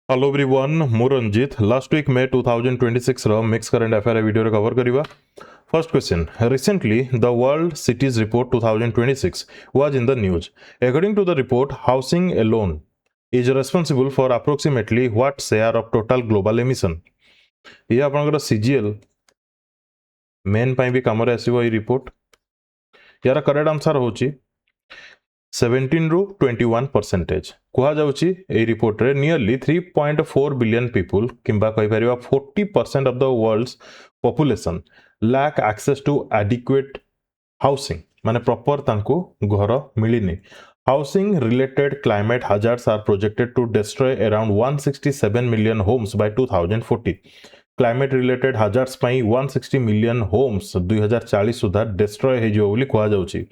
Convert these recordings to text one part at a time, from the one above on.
Hello everyone, ମୁଁ Ranjeet. Last week May 2026 ର Mix Current Affair video cover करिवा. First question. Recently, the World Cities Report 2026 was in the news. According to the report, housing alone is responsible for approximately what share of total global emission? ये आपनकर CGL main ପାଇଁ ବି କାମରେ ଆସିବ ଏଇ report. यार correct answer होची 17 ରୁ 21%. କୁହା ଯାଉଛି ଏହି ରିପୋର୍ଟରେ ନିୟରଲି 3.4 ବିଲିୟନ ପିପୁଲ କିମ୍ବା କହିପାରିବା 40% of the world's population lack access to adequate housing, ମାନେ ପ୍ରପର ତାଙ୍କୁ ଘର ମିଳିନି. Housing related climate hazards are projected to destroy around 167 million homes by 2040. Climate related hazards ପାଇଁ 160 million homes 2040 ସୁଦ୍ଧା destroy ହେଇଯିବ ବୋଲି କୁହାଯାଉଛି.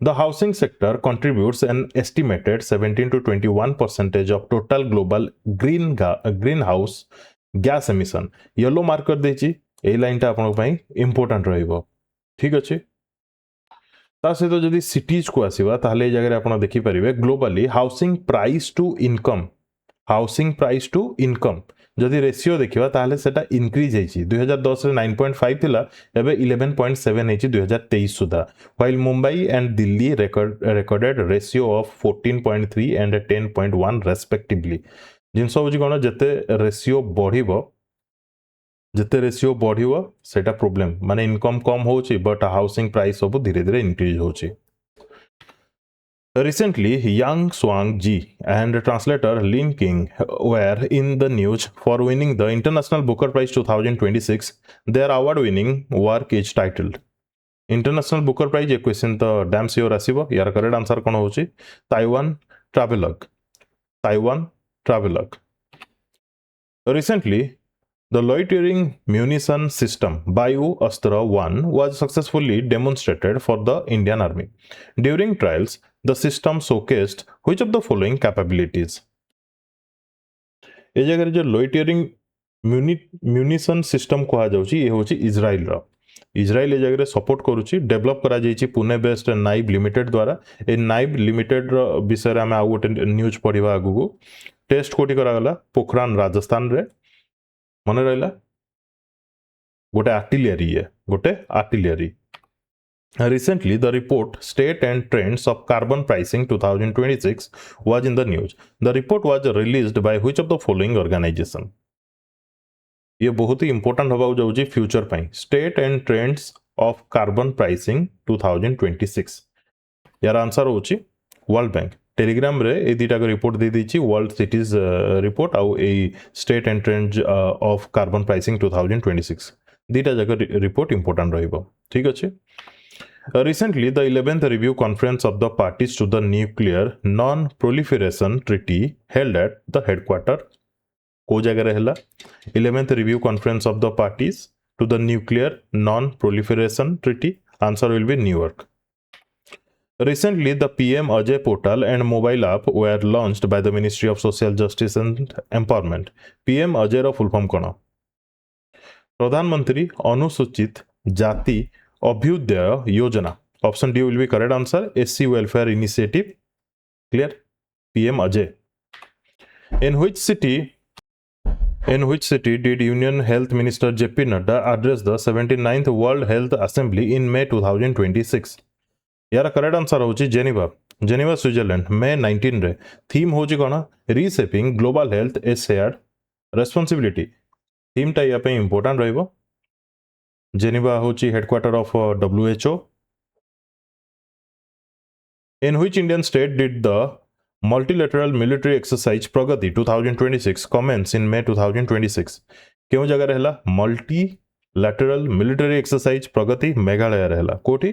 The housing sector contributes an estimated 17 to 21% of total global greenhouse gas emission. Yellow marker ଦେଇଛି, এই লাইনটা ଆପଣଙ୍କ ପାଇଁ important ରହିବ. ଠିକ ଅଛି. ତା ସହିତ ଯଦି ସିଟିଜ କୁ ଆସିବା ତାହେଲେ এই ଜାଗାରେ ଆପଣ ଦେଖିପାରିବେ globally housing price to income ଯଦି ରେସିଓ ଦେଖିବା ତାହେଲେ ସେଟା ଇନକ୍ରିଜ ହେଇଛି. 2010 ରେ 9.5 ଥିଲା, ଏବେ 11.7 ହେଇଛି 2023 ସୁଦ୍ଧା. While Mumbai and Delhi recorded ratio of 14.3 and 10.1 respectively. ଜିନିଷ ହେଉଛି କ'ଣ, ଯେତେ ରେସିଓ ବଢ଼ିବ ସେଟା ପ୍ରୋବ୍ଲେम, ମାନେ ଇନକମ୍ କମ୍ ହେଉଛି ବଟ୍ ହାଉସିଂ ପ୍ରାଇସ୍ ସବୁ ଧୀରେ ଧୀରେ ଇନକ୍ରିଜ ହେଉଛି. Recently, Yang Swang Ji and translator Lin King were in the news for winning the International Booker Prize 2026. Their award-winning work is titled International Booker Prize. A question तो damn sure आसीबो. यार correct answer कोन होची Taiwan travelogue. Recently, the loitering munition system Bayu Astra 1 was successfully demonstrated for the Indian Army. During trials, the system showcased which of the following capabilities? ए जगह जो loitering munition system कहा जाउची ये होची Israel रो. Israel ए जगह support करूची, develop करा जाइची Pune based नाइब limited द्वारा. ए नाइब लिमिटेड रो विषय रे हमें आ गोटे न्यूज पढिबा आगु. टेस्ट कोटी करा गला पोखरान राजस्थान रे. मन रहिला गोटे artillery. Recently, the report State and Trends of Carbon Pricing 2026 was in the news. The report was released by which of the following organization? ये बहुत ही इंपोर्टेंट होगा जाउची फ्यूचर ପାଇଁ. State and Trends of Carbon Pricing 2026. यार answer होची world bank. Telegram रे ए दीटा रिपोर्ट दे दीची वर्ल्ड सिटीज रिपोर्ट आउ ए state and trend of carbon pricing 2026 दीटा जगह रिपोर्ट इंपोर्टेंट रहिबो. ठीक अछि. Recently, the 11th review conference of the parties to the nuclear non-proliferation treaty held at the headquarter को जगह रहेला 11th review conference of the parties to the nuclear non-proliferation treaty. Answer will be New York. Recently, the PM Ajay portal and mobile app were launched by the Ministry of Social Justice and Empowerment. PM Ajay रो full form कोन? प्रधानमंत्री अनुसूचित जाति अभ्युदय योजना. Option D will be correct answer. SC Welfare Initiative. Clear? PM Ajay. In which city did Union Health Minister JP Nadda address the 79th World Health Assembly in May 2026? यार correct answer होची Geneva Switzerland मे 19 रे. Theme होची कोन? रीसेपिंग global health ए shared responsibility. Theme टा या पे important रहइबो. Geneva होची headquarter of WHO. In which Indian state did the multilateral military exercise Pragati 2026 commence in May 2026? क्यों जगह रहला multilateral military exercise प्रगति? मेघालय रहला. कोठी?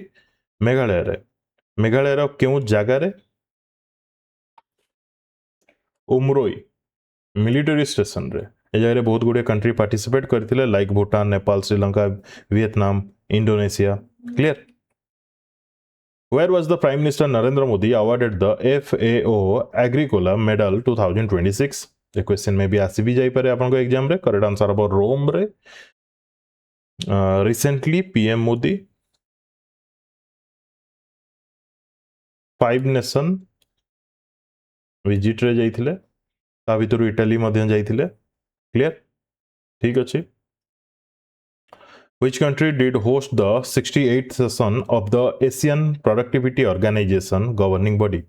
मेघालय रो क्यों जगह रे? उमरोई मिलिटरी स्टेशन रे. ए जगह बहुत गुडे कंट्री पार्टिसिपेट करथिले like Bhutan, Nepal, Sri Lanka, Vietnam, Indonesia. Clear? Where was the Prime Minister Narendra Modi awarded the FAO Agricola Medal 2026? The question may be आसी भी जाई पारे आपनको एग्जाम रे. करेक्ट आंसर अब रोम रे. Recently PM Modi 5 nation visit रे जाइथिले. ता भितर इटाली मध्य जाइथिले क्लियर ठीक अछि Which country did host the 68th session of the Asian Productivity Organization governing body?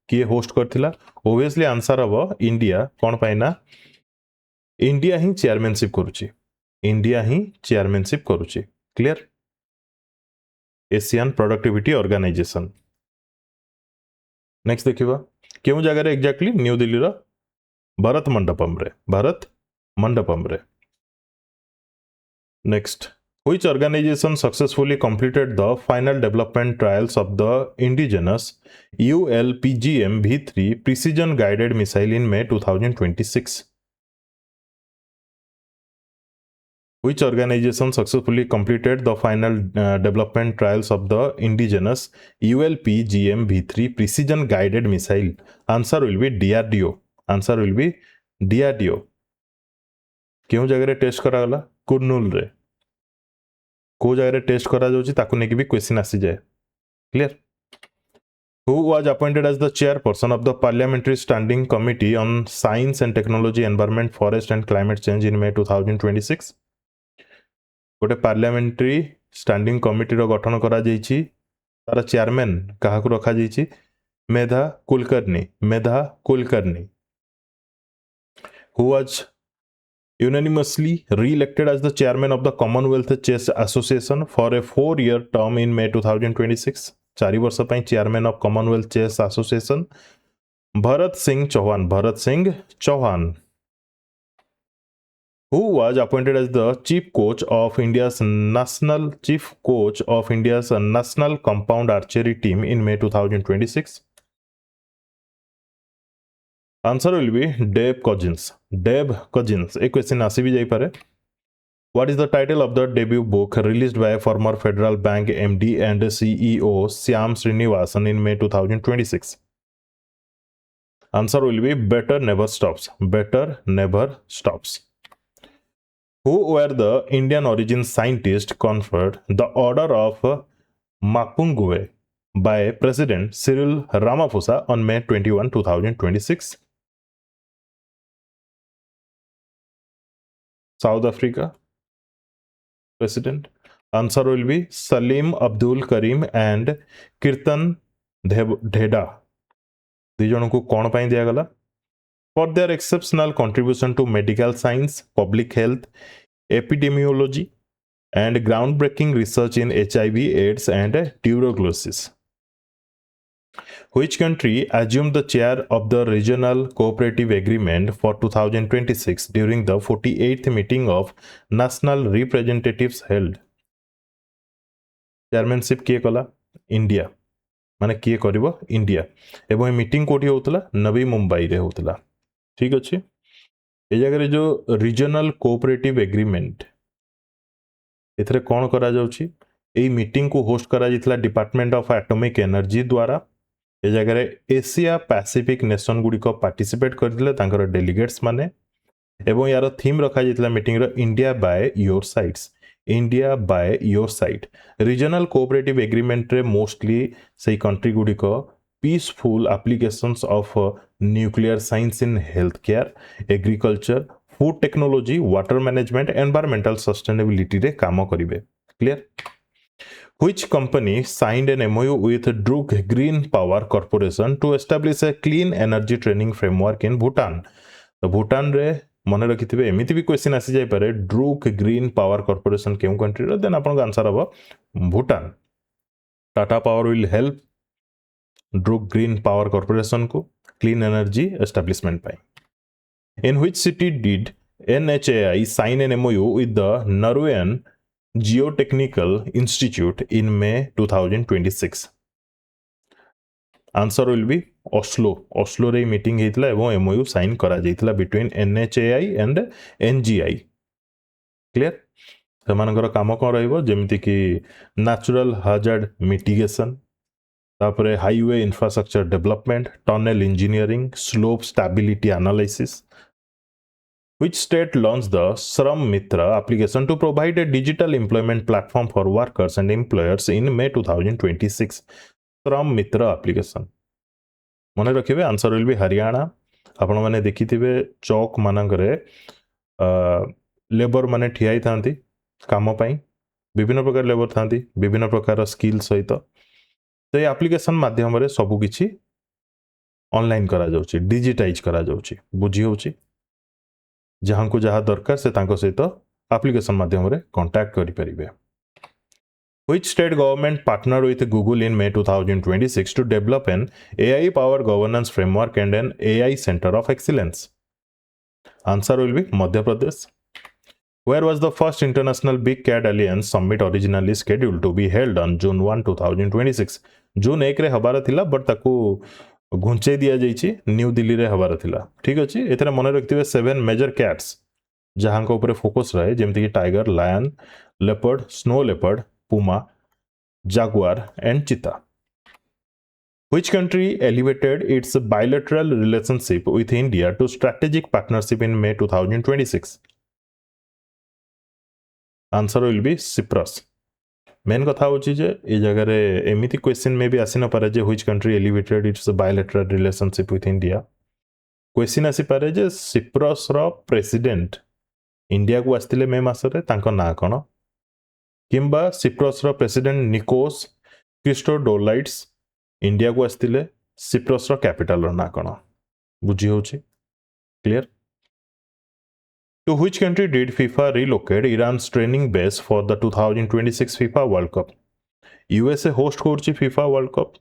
किए होस्ट करथिला ओबियसली आंसर अब इंडिया कोन पाइना इंडिया ही चेयरमैनशिप करूची इंडिया ही चेयरमैनशिप करूची clear Asian productivity organization next देखिबा केउ जगह रे एग्जैक्टली न्यू दिल्ली रो भारत मंडपम रे next which organization successfully completed the final development trials of the indigenous ULPGM V3 precision guided missile in May 2026 which organization successfully completed the final development trials of the indigenous ULPGM V3 precision guided missile answer will be DRDO क्यों जगह रे test करा गला कुर्नूल रे को जगह रे test करा जाउची ताकू नेकी भी क्वेश्चन आसी जाए clear who was appointed as the chairperson of the parliamentary standing committee on science and technology environment forest and climate change in May 2026 गोटे पार्लियामेंट्री स्टैंडिंग कमिटी रो गठन करा जाइछि तार चेयरमैन काहाकू रखा जाइछि Medha Kulkarni who was unanimously re-elected as the chairman of the Commonwealth Chess Association for a 4-year term in May 2026 4 वर्ष पई chairman of Commonwealth chess association Bharat Singh Chauhan who was appointed as the chief coach of India's national compound archery team in May 2026 answer will be Dave Coggins a question आसी भी जाई पारे what is the title of the debut book released by former Federal Bank MD and CEO Shyam Srinivasan in May 2026 answer will be better never stops who were the Indian origin scientists conferred the order of Mapungwe by President Cyril Ramaphosa on May 21 2026 South Africa president answer will be Salim Abdul Karim and Kirtan Dheda दी जन को कौन पाई दिया गला for their exceptional contribution to medical science public health epidemiology and groundbreaking research in HIV AIDS and tuberculosis which country assumed the chair of the regional cooperative agreement for 2026 during the 48th meeting of national representatives held chairmanship किए कला India माने किए करिवो India एवं meeting कोठी होतला नवी मुंबई रे होतला ठीक अछि ए जगह रे जो रीजनल कोऑपरेटिव एग्रीमेंट एथरे कोन करा जाउची एई मीटिंग को होस्ट करा जितला डिपार्टमेंट ऑफ एटॉमिक एनर्जी द्वारा ए जगह रे एशिया पैसिफिक नेशन गुडी को पार्टिसिपेट करदिले तांकर डेलीगेट्स माने एवं यार थीम रखा जितला मीटिंग रो India by your side regional cooperative agreement रे मोस्टली से कंट्री गुडी को peaceful applications of nuclear science in health care agriculture food technology water management environmental sustainability रे काम करिवे clear which company signed an MOU with Druk Green Power Corporation to establish a clean energy training framework in Bhutan तो भूटान रे मन रखिथिबे एमिति भी question आसी जाय पारे ड्रूक ग्रीन पावर कॉर्पोरेशन केउ कंट्री रो देन आपन आंसर हबो Bhutan Tata power will help Druk green power corporation को क्लीन एनर्जी एस्टैब्लिशमेंट पाई in which city did NHAI sign an MOU with the Norwegian Geotechnical Institute in May 2026 answer will be Oslo रे meeting हेतला एवं MOU sign करा जैतला between NHAI and NGI clear सेमानकर काम कोन रहइबो जेमिति कि नेचुरल हाजार्ड मिटिगेशन तापरे highway infrastructure development tunnel engineering slope stability analysis which state launched the Shram Mitra application to provide a digital employment platform for workers and employers in May 2026 Shram Mitra application मन रखिए answer will B Haryana आपण माने देखिथिबे चौक मानकरे labour माने ठियाई थांती काम पाई विभिन्न प्रकार labour थांती विभिन्न प्रकार स्किल सहित तो ये एप्लिकेशन माध्यम रे सब किछि ऑनलाइन करा जाउछि डिजिटाइज करा जाउछि बुझी होउछि जहां को जहां दरकार से तांको सहित एप्लिकेशन माध्यम रे कांटेक्ट करि परिबे Which state government partnered with Google in May 2026 to develop an AI-powered governance framework and an AI Center of Excellence? Answer will be Madhya Pradesh. Where was the first International Big Cat Alliance Summit originally scheduled to be held on June 1, 2026? June 1 रे हबार थिला but ताकू घुंचे दिया जाइछि new Delhi रे हबार थिला ठीक अछि एथरे मने रखथिबे 7 मेजर कैट्स जहां को ऊपर फोकस रहे जेमति कि tiger lion leopard snow leopard Puma, Jaguar, and Cheetah. Which country elevated its bilateral relationship with India to strategic partnership in May 2026? Answer will be Cyprus. Main कथा होची जे ए जगह रे एमिति क्वेश्चन में भी आसी न पारे जे which country elevated its bilateral relationship with India. Question आसी पारे जे सिप्रस रो प्रेसिडेंट इंडिया को आस्तिले मे मासरे तांको ना कोन किंबा सिप्रस रो प्रेसिडेंट निकोस क्रिस्टोडोलाइट्स इंडिया को आस्तिले सिप्रस रो कैपिटल रो ना कोन बुझी होची clear To which country did FIFA relocate Iran's training base for the 2026 FIFA World Cup? USA host करछि FIFA World Cup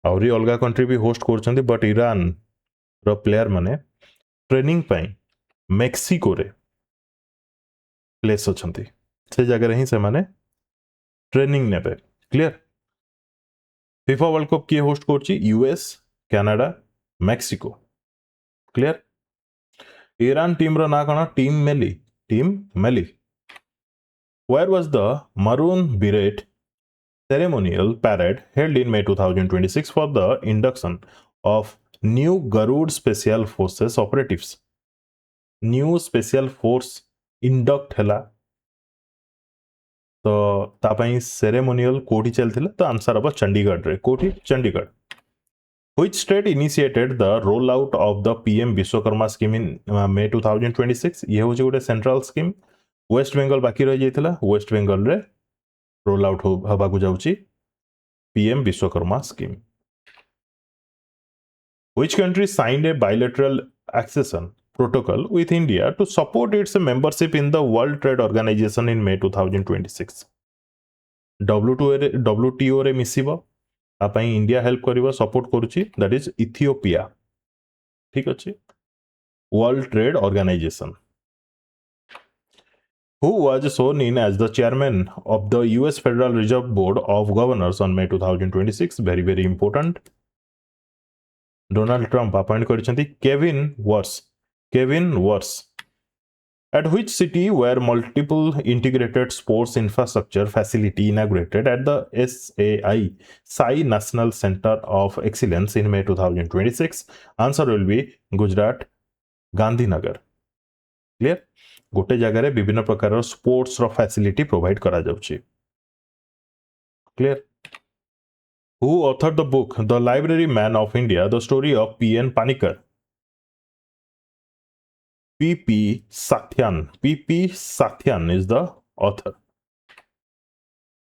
आउरी अलगा कंट्री भी होस्ट करछन्ती बट ईरान रो प्लेयर माने ट्रेनिंग पई मेक्सिको रे प्लेस अछन्ती से जगह रे ही से माने ट्रेनिंग नेबे क्लियर FIFA वर्ल्ड कप किए होस्ट करछि US Canada Mexico clear Iran team रो ना कोन टीम मेली Where was the Maroon Beret ceremonial parade held in May 2026 for the induction of new Garud Special Forces operatives? New Special Force induct hela तो तापाई ceremonial कोठी चलथिला तो answer अब चंडीगढ़ रे कोठी Chandigarh Which state initiated the rollout of the PM Vishwakarma scheme in May 2026 ये होची गोटे central scheme waste Bengal बाकी रह जाइथिला वेस्ट बेंगल रे रोल आउट हबा को जाउची PM Vishwakarma scheme Which country signed a bilateral accession protocol with India to support its membership in the World Trade Organization in May 2026? WTO रे मिसिबो आपाई इंडिया हेल्प करिवो सपोर्ट करूची दैट इज इथियोपिया ठीक अछि world trade organization Who was sworn in as the chairman of the US Federal Reserve Board of Governors on May 2026? Very, very important. Donald Trump appoint करिसेंती Kevin Warsh At which city were multiple integrated sports infrastructure facility inaugurated at the SAI National Center of Excellence in May 2026? Answer will be Gujarat, Gandhinagar. Clear? गोटे जगह रे विभिन्न प्रकार sports रो facility provide करा जाउची clear Who authored the book The Library Man of India The Story of P.N. Panikkar? P.P. Satyan is the author.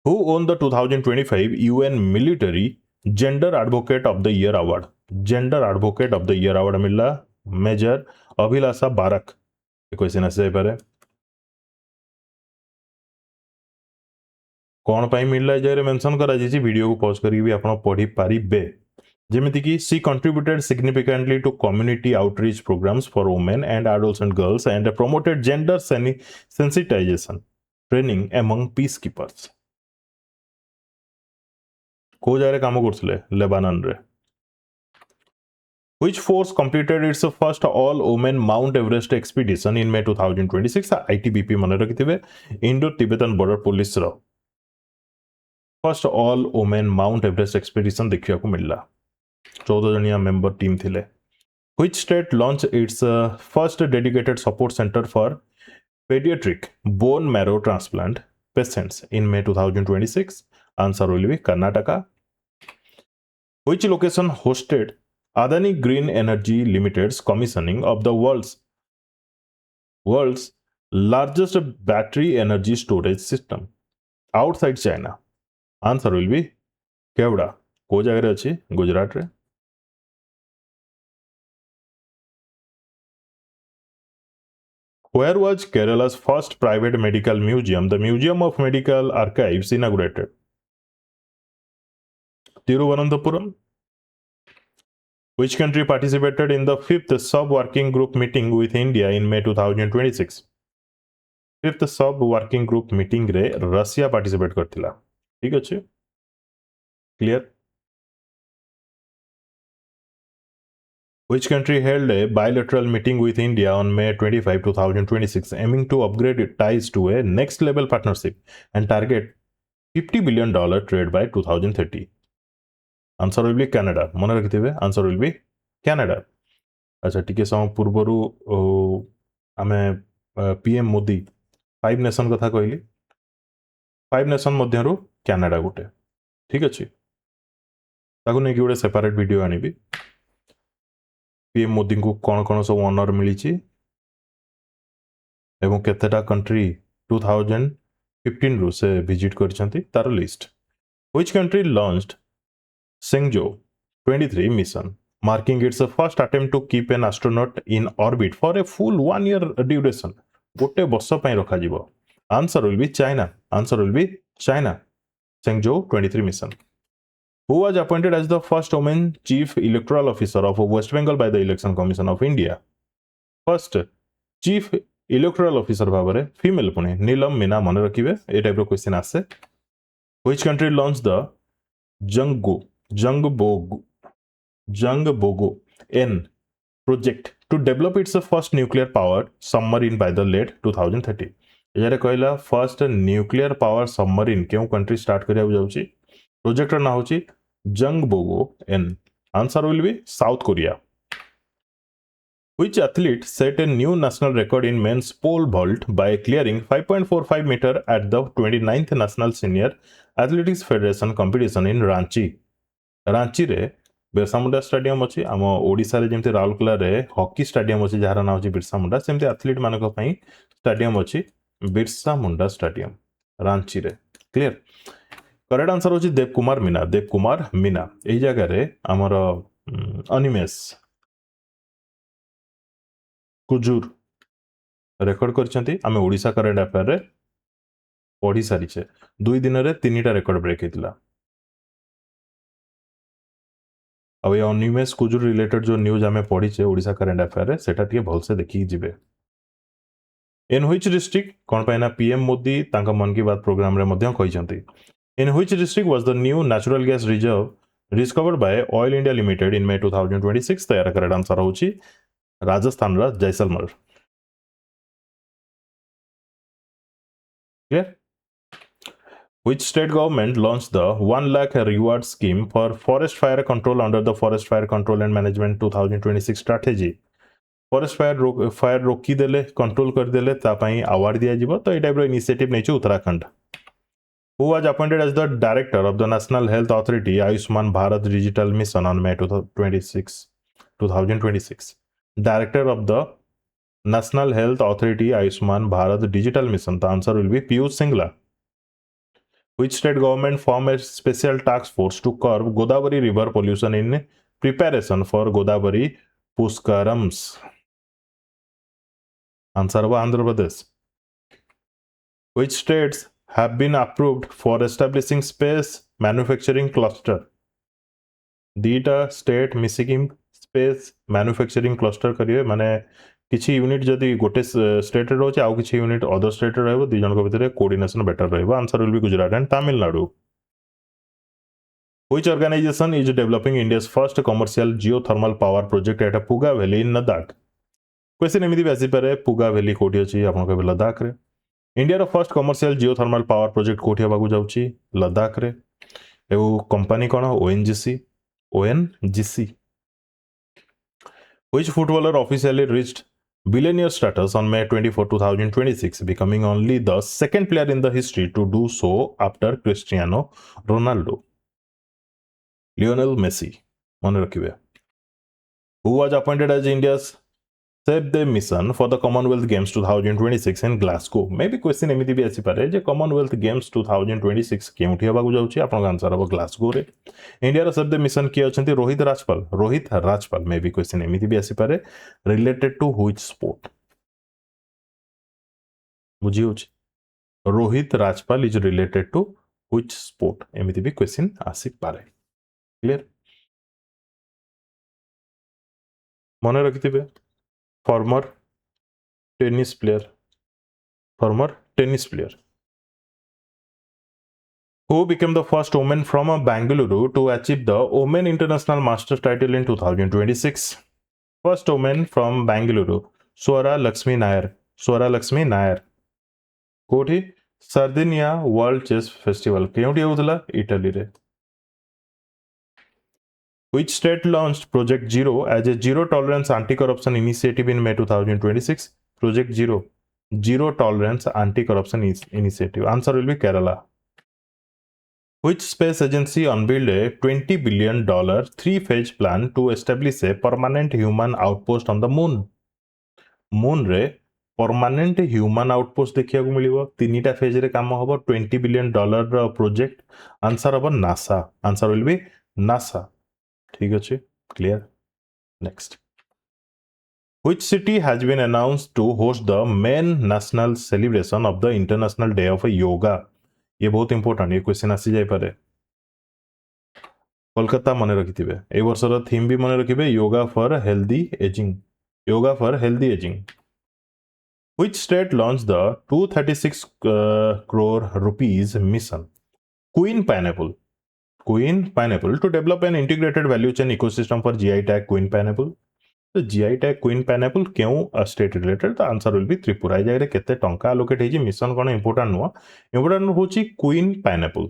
Who won the 2025 UN Military Gender Advocate of the Year Award? Gender Advocate of the Year Award मिला major अभिलाषा बारक question आसे पारे कौन पाई मिलला जे mention करा जी video को pause करी भी आपण पढ़ी पारिबे जेमिति कि she contributed significantly to community outreach programmes for women and adults and girls and promoted gender sensitisation training among peacekeepers को जारे काम करथले लेबानन रे Which force completed its first all-women Mount Everest expedition in May 2026? ITBP मन रखिथिबे Indo-Tibetan Border Police रो first all-women Mount Everest expedition देखिया को मिलला 14 जनिया मेंबर टीम थिले Which state launched its first dedicated support center for pediatric bone marrow transplant patients in May 2026? Answer will be Karnataka. Which location hosted Adani Green Energy Limited's commissioning of the world's largest battery energy storage system outside China. Answer will be Kevda. को जगह अच्छी गुजरात रे. Where was Kerala's first private medical museum, the Museum of Medical Archives, inaugurated? Tiruvananthapuram. Which country participated in the 5th sub-working group meeting with India in May 2026? 5th sub-working group meeting रे Russia participate करथिला. ठीक अछि? Clear? Which country held a bilateral meeting with India on May 25, 2026, aiming to upgrade ties to a next level partnership and target $50 billion trade by 2030? Answer will be Canada. मन रखिथिबे. Answer will be Canada. अच्छा टिके समय पूर्वरु आमे PM Modi 5 nation कथा कहली. 5 nation मध्यरु Canada गोटे. ठीक अछि. ताकू नै कि गोटे सेपरेट वीडियो आनिबी. पीएम मोदी को कौन सब ऑनर मिली एवं केतेटा कंट्री 2015 रु से विजिट करछंती तार लिस्ट. व्हिच कंट्री लॉन्च्ड सेंगजो 23 mission marking its first attempt to keep an astronaut in orbit for a full 1 year duration. गोटे वर्ष पई रखा जीवो. Answer will be China. Answer will be China. Chengzhou 23 mission. Who was appointed as the first woman chief electoral officer of West Bengal by the Election Commission of India? First chief electoral officer भाबरे female Pune नीलम मीना मन रखिबे. ए type रो question आसे. Which country launched the Jungbogo N project to develop its first nuclear powered submarine by the late 2030? एजारे कहला first nuclear power submarine केउ country start करिया जाउची. Project ना होची Jangbogo N. Answer will be South Korea. Which athlete set a new national record in men's pole vault by clearing 5.45 meter at the 29th National Senior Athletics Federation competition in Ranchi? Ranchi रे Birsa Munda stadium अछि. आम ओडिसा रे जेमते राउरकेला रे hockey stadium अछि जहार नाम अछि Birsa Munda. सेमते athlete मानक पई स्टेडियम अछि बिरसा मुंडा स्टेडियम रांची रे. क्लियर. करेक्ट आंसर होछि देवकुमार मीना. देवकुमार मीना. एही जगह रे हमर अनिमेश कुजूर रेकर्ड करछंती. आमे ओडिसा करेंट अफेयर रे पढ़ी सारी छे. 2 दिन रे 3टा रेकर्ड ब्रेक हेतिला. अब ये अनिमेश कुजूर रिलेटेड जो न्यूज आमे पढ़ी छे ओडिसा करेंट अफेयर रे सेटा टिके भल से देखि जिवे. इन व्हिच डिस्ट्रिक्ट कोन पाइना पीएम मोदी तांका मन की बात प्रोग्राम रे मध्य कहिसंती. In which district was the new natural gas reserve discovered by Oil India Limited in May 2026? तो यार करेक्ट आंसर होची राजस्थान रा Jaisalmer. Clear. Which state government launched the 1 lakh reward scheme for forest fire control under the Forest Fire Control and Management 2026 strategy? Forest fire रोकी देले control कर देले ता पई अवार्ड दिया जिवो. तो ए टाइप रो इनिशिएटिव नै छै Uttarakhand. Who was appointed as the director of the National Health Authority Ayushman Bharat Digital Mission on May 2026? Director of the National Health Authority Ayushman Bharat Digital Mission. The answer will be Piyush Singla. Which state government formed a special task force to curb Godavari river pollution in preparation for Godavari Puskarams? Answer was Andhra Pradesh. Which states have been approved for establishing space manufacturing cluster? दीटा state मिसिकी space manufacturing cluster करिए माने किछि unit जदि गोटे state रे रहउछ आउ किछि यूनिट अदर स्टेट रे रहबो. दि जन को भितरे कोऑर्डिनेशन बेटर रहबो. Answer will B Gujarat and Tamil Nadu. Which organization is developing India's first commercial geothermal power project at Puga Valley in Ladakh? Question एमिति बेसी पारे पुगा वैली कोठी अछि आपन के लद्दाख रे. इंडिया रो first commercial geothermal power project कोठी हेबाकू जाउछि लद्दाख रे. एउ कंपनी कोन ONGC. Which footballer officially reached billionaire status on May 24, 2026, becoming only the second player in the history to do so after Cristiano Ronaldo? Lionel Messi. मन रखिबे. Who was appointed as India's Save the mission for the Commonwealth Games 2026 in Glasgow? Maybe question एमती भी आसी पारे जे Commonwealth Games 2026 केउठी हेबाकु जाउची आपन answer हबो Glasgow रे India रो सेव द मिशन किए अछंती रोहित राजपाल मे भी क्वेश्चन एमती भी आसी पारे रिलेटेड टू व्हिच स्पोर्ट बुझी होची Rohit Rajpal is related to which sport एमती भी क्वेश्चन आसी पारे क्लियर मन रखिथिबे former tennis player who became the first woman from Bangalore to achieve the Women International Masters title in 2026. First woman from Bangalore, Swara Lakshmi Nair. कोठी Sardinia World Chess Festival केउठी होतला Italy रे. Which state launched Project Zero as a zero tolerance anti-corruption initiative in May 2026? Project Zero tolerance anti-corruption initiative. Answer will be Kerala. Which space agency unveiled a $20 billion three-phase plan to establish a permanent human outpost on the moon? Moon रे permanent human outpost देखिया को मिलिबो तीनटा phase रे काम हबो $20 billion रो project answer हबो NASA answer will B NASA ठीक अछि clear next Which city has been announced to host the main national celebration of the International Day of Yoga? ये बहुत इंपोर्टेंट ये क्वेश्चन आसी जाय पारे कोलकाता मने रखिथिबे ए वर्षर थीम भी मने रखिबे yoga for healthy ageing Which state launched the 236 crore rupees mission Queen Pineapple to develop an integrated value chain ecosystem for GI tag Queen Pineapple? तो GI tag Queen Pineapple क्यों state related तो answer will B Tripura जाय केते टंका allocate hazy mission कोन important होची Queen Pineapple.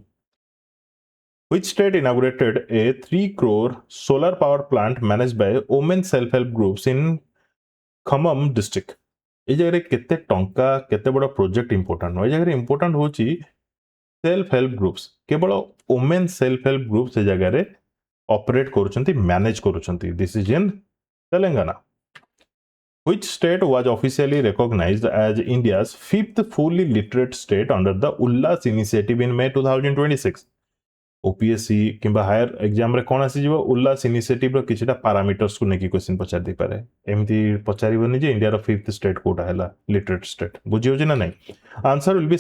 Which state inaugurated a 3 crore solar power plant managed by women self-help groups in Khammam district? ए जगह केते टंका केते बड़ा प्रोजेक्ट इंपोर्टेंट ए जगह इंपोर्टेंट होची सेल्फ हेल्प ग्रुप्स केवल वुमेन सेल्फ हेल्प ग्रुप्स ए जगह रे ऑपरेट करूछंती मैनेज करूछंती this is in Telangana. Which state was officially recognized as India's 5th fully literate state under the Ullas initiative in May 2026? OPSC किंबा higher exam रे कोन आसी जीवो उल्लास इनिशिएटिव रो किछटा पैरामीटर्स को नेकी क्वेश्चन पचार दे पारे एमती पचारिबोनी जे इंडिया रो 5th स्टेट कोटा हैला लिटरेट स्टेट बुझियो जे ना नै आंसर विल बी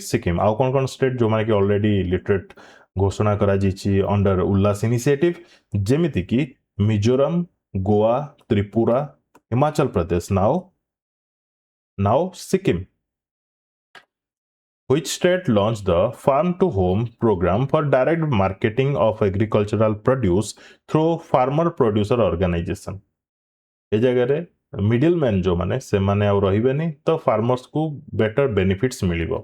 सिक्किम आ कोन स्टेट जो माने कि ऑलरेडी लिटरेट घोषणा करा जिछि अंडर उल्लास इनिशिएटिव जेमिति कि मिजोरम गोवा त्रिपुरा हिमाचल प्रदेश नाउ Sikkim. Which state launched the Farm to Home program for direct marketing of agricultural produce through farmer producer organization? ए जगह रे मिडिलमैन जो माने से माने आ रहिबेनी तो फार्मर्स को बेटर बेनिफिट्स मिलिबो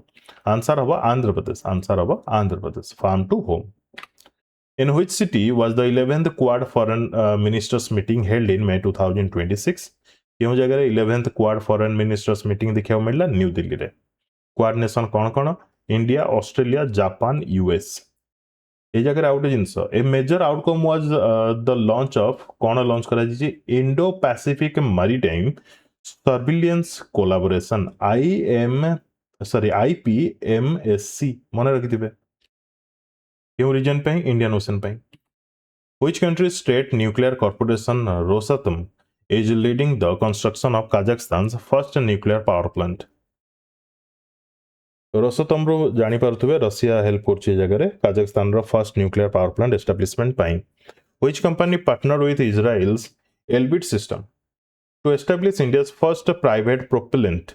आंसर हबो Andhra Pradesh farm to home. In which city was the 11th Quad Foreign Ministers meeting held in May 2026? क्यों जगह रे 11th Quad Foreign Ministers meeting देखिया मिलला न्यू दिल्ली रे. क्वाड नेशन कौन इंडिया ऑस्ट्रेलिया जापान यूएस ए जगह आउट जिनस a major outcome was the launch of कौन लॉन्च करा जी Indo Pacific maritime surveillance collaboration IPMSC मन रखिथिबे क्यों रीजन पे इंडियन ओशन पे. Which country's state nuclear corporation Rosatom is leading the construction of Kazakhstan's first nuclear power plant? Rosatom रो जानी पारथुबे रशिया हेल्प करछि जगह रे काजाखस्तान रो first nuclear power plant establishment पाई. Which company partner with Israel's Elbit system to establish India's first private propellant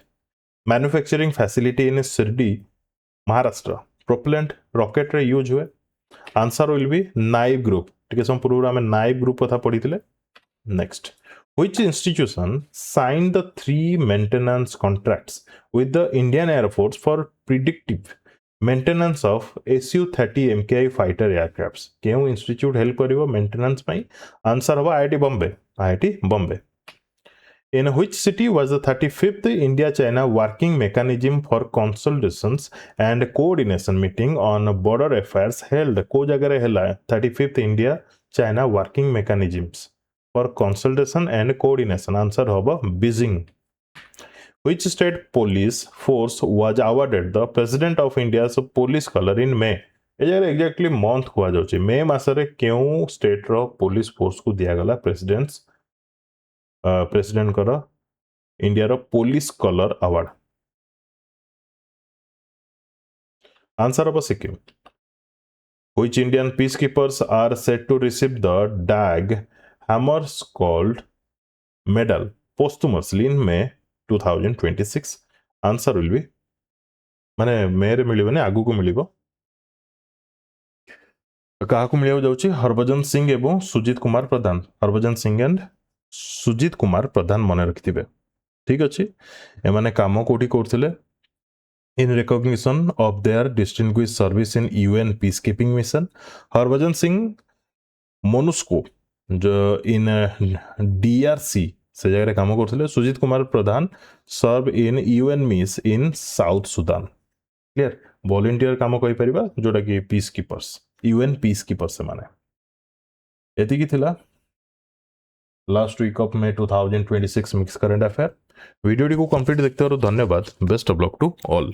manufacturing facility in Shirdi Maharashtra. Propellant rocket रे use हुए answer will be NIBE group टिके सम पूर्व हमें नाइव ग्रुप कथा पढिथिले. Next Which institution signed the 3 maintenance contracts with the Indian Air Force for predictive maintenance of Su-30 MKI fighter aircrafts? क्यों institute help करिवो maintenance ପାଇଁ answer हवा IIT Bombay. In which city was the 35th India-China working mechanism for consultations and coordination meeting on border affairs held? को जगह रे हला 35th India-China working mechanisms for consultation and coordination. Answer hobo Beijing. Which state police force was awarded the president of India's police color in May? ए जगह exactly month कुआ जाउची मे मासरे केउ state रो police force को दिया गला प्रेसिडेंट कर India रो police colour award. Answer of Sikkim. Which Indian peacekeepers are said to receive the Dag Hammarskjöld medal posthumously in May 2026? Answer will be माने मे रे मिलिबने आगु को मिलिबो. काहाकु मिलियो जाउची हरभजन सिंह एवं सुजीत कुमार प्रधान. हरभजन सिंह एंड सुजीत कुमार प्रधान मने रखिथिबे. ठीक अछि. एमाने काम कोठी करथिले in recognition of their distinguished service in UN peacekeeping mission. Harbhajan Singh MONUSCO जो इन DRC से जगह काम करथिले. Sujit Kumar Pradhan serve in UN miss in South Sudan. Clear. Volunteer काम कहि परिबा जोटा कि peace keepers UN peace keepers से माने एति की थिला last week of May 2026 mix current affair. Video को कंप्लीट देखते धन्यवाद. Best of luck to all.